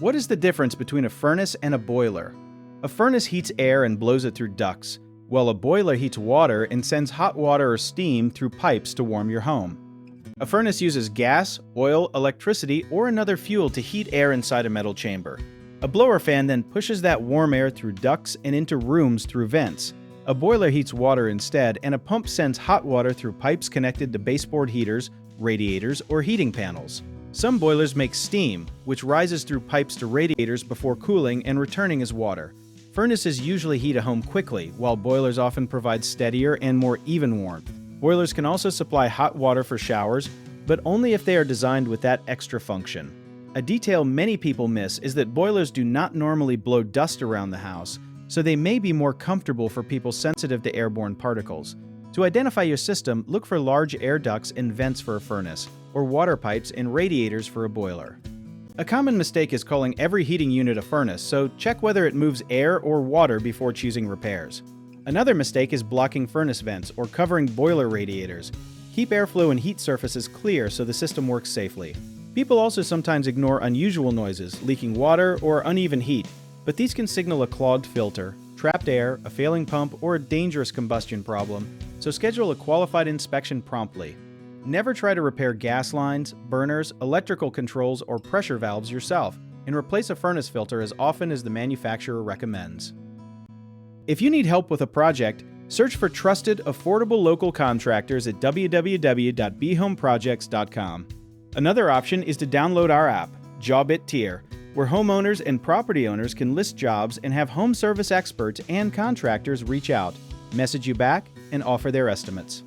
What is the difference between a furnace and a boiler? A furnace heats air and blows it through ducts, while a boiler heats water and sends hot water or steam through pipes to warm your home. A furnace uses gas, oil, electricity, or another fuel to heat air inside a metal chamber. A blower fan then pushes that warm air through ducts and into rooms through vents. A boiler heats water instead, and a pump sends hot water through pipes connected to baseboard heaters, radiators, or heating panels. Some boilers make steam, which rises through pipes to radiators before cooling and returning as water. Furnaces usually heat a home quickly, while boilers often provide steadier and more even warmth. Boilers can also supply hot water for showers, but only if they are designed with that extra function. A detail many people miss is that boilers do not normally blow dust around the house, so they may be more comfortable for people sensitive to airborne particles. To identify your system, look for large air ducts and vents for a furnace, or water pipes and radiators for a boiler. A common mistake is calling every heating unit a furnace, so check whether it moves air or water before choosing repairs. Another mistake is blocking furnace vents or covering boiler radiators. Keep airflow and heat surfaces clear so the system works safely. People also sometimes ignore unusual noises, leaking water, or uneven heat, but these can signal a clogged filter, trapped air, a failing pump, or a dangerous combustion problem, so schedule a qualified inspection promptly. Never try to repair gas lines, burners, electrical controls, or pressure valves yourself, and replace a furnace filter as often as the manufacturer recommends. If you need help with a project, search for trusted, affordable local contractors at www.bhomeprojects.com. Another option is to download our app, Job It Tier, where homeowners and property owners can list jobs and have home service experts and contractors reach out, message you back, and offer their estimates.